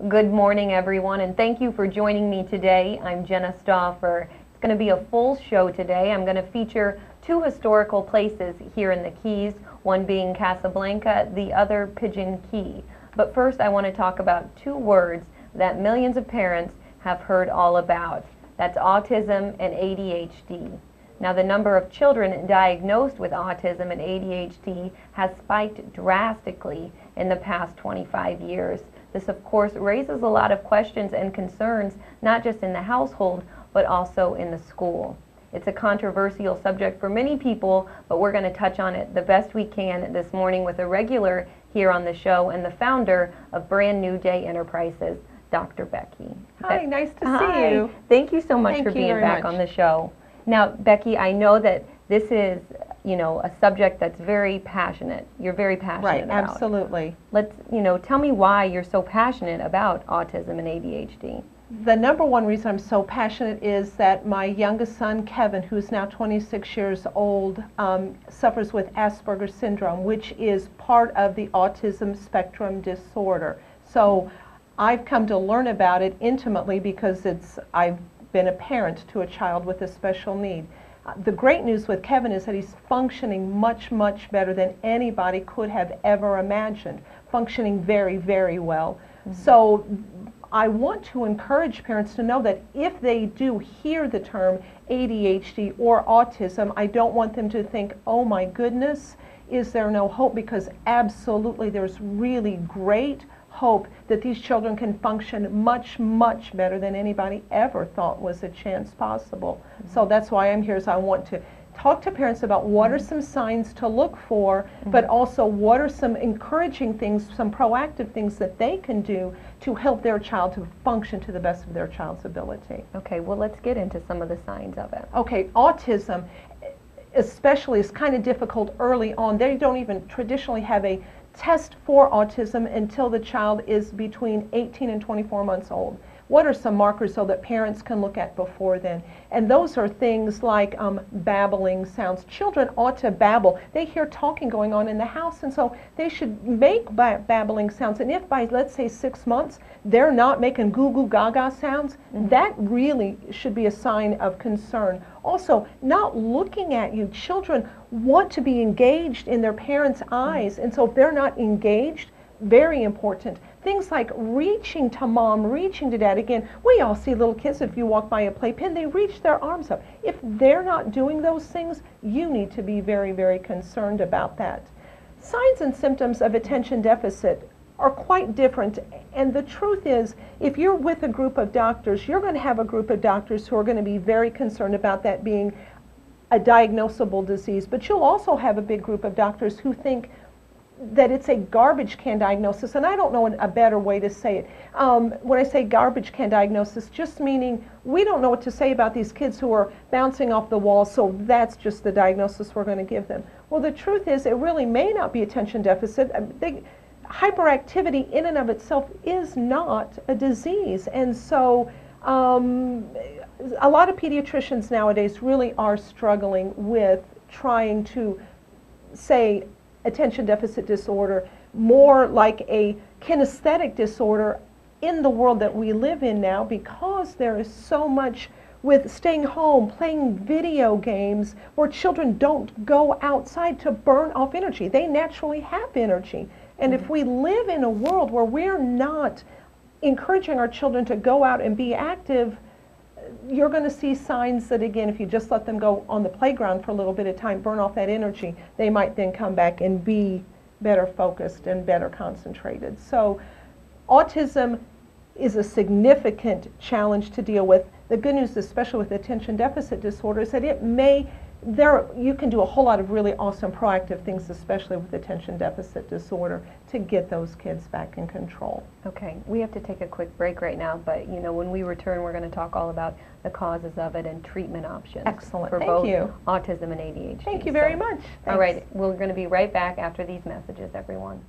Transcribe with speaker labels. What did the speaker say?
Speaker 1: Good morning, everyone, and thank you for joining me today. I'm Jenna Stauffer. It's going to be a full show today. I'm going to feature two historical places here in the Keys, one being Casablanca, the other Pigeon Key. But first, I want to talk about two words that millions of parents have heard all about. That's autism and ADHD. Now, the number of children diagnosed with autism and ADHD has spiked drastically in the past 25 years. This, of course, raises a lot of questions and concerns, not just in the household, but also in the school. It's a controversial subject for many people, but we're going to touch on it the best we can this morning with a regular here on the show and the founder of Brand New Day Enterprises, Dr. Becky.
Speaker 2: Hi, nice to see
Speaker 1: Hi.
Speaker 2: you.
Speaker 1: Thank you so much
Speaker 2: Thank
Speaker 1: for
Speaker 2: you
Speaker 1: being
Speaker 2: very
Speaker 1: back
Speaker 2: much.
Speaker 1: on the show. Now, Becky, I know that this is, a subject that's very passionate. You're very passionate
Speaker 2: Right,
Speaker 1: about.
Speaker 2: absolutely.
Speaker 1: Let's, tell me why you're so passionate about autism and ADHD.
Speaker 2: The number one reason I'm so passionate is that my youngest son, Kevin, who's now 26 years old, suffers with Asperger's syndrome, which is part of the autism spectrum disorder. So I've come to learn about it intimately because I've been a parent to a child with a special need. The great news with Kevin is that he's functioning much, much better than anybody could have ever imagined, functioning very, very well. So I want to encourage parents to know that if they do hear the term ADHD or autism, I don't want them to think, oh my goodness, is there no hope? Because absolutely there's really great hope that these children can function much, much better than anybody ever thought was a chance possible. So that's why I'm here, is I want to talk to parents about what are some signs to look for, but also what are some encouraging things, some proactive things that they can do to help their child to function to the best of their child's ability.
Speaker 1: Okay, well, let's get into some of the signs of it.
Speaker 2: Okay, autism especially is kind of difficult early on. They don't even traditionally have a test for autism until the child is between 18 and 24 months old. What are some markers so that parents can look at before then? And those are things like babbling sounds. Children ought to babble. They hear talking going on in the house, and so they should make babbling sounds. And if by, let's say, 6 months, they're not making goo goo gaga sounds, that really should be a sign of concern. Also, not looking at you. Children want to be engaged in their parents' eyes, and so if they're not engaged, very important. Things like reaching to mom, reaching to dad. Again, we all see little kids, if you walk by a playpen, they reach their arms up. If they're not doing those things, you need to be very, very concerned about that. Signs and symptoms of attention deficit are quite different, and the truth is, if you're with a group of doctors, you're going to have a group of doctors who are going to be very concerned about that being a diagnosable disease, but you'll also have a big group of doctors who think that it's a garbage can diagnosis, and I don't know a better way to say it. When I say garbage can diagnosis, just meaning we don't know what to say about these kids who are bouncing off the wall, so that's just the diagnosis we're going to give them. Well, the truth is, it really may not be attention deficit. Hyperactivity in and of itself is not a disease, and so a lot of pediatricians nowadays really are struggling with trying to say attention deficit disorder more like a kinesthetic disorder in the world that we live in now, because there is so much with staying home, playing video games, where children don't go outside to burn off energy. They naturally have energy. And if we live in a world where we're not encouraging our children to go out and be active, you're going to see signs that, again, if you just let them go on the playground for a little bit of time, burn off that energy, they might then come back and be better focused and better concentrated. So autism is a significant challenge to deal with. The good news, especially with attention deficit disorder, is that you can do a whole lot of really awesome proactive things, especially with attention deficit disorder, to get those kids back in control.
Speaker 1: Okay, we have to take a quick break right now, but when we return, we're going to talk all about the causes of it and treatment options.
Speaker 2: Excellent.
Speaker 1: For
Speaker 2: Thank
Speaker 1: both
Speaker 2: you.
Speaker 1: autism and ADHD.
Speaker 2: Thank you very much.
Speaker 1: All right, we're going to be right back after these messages, everyone.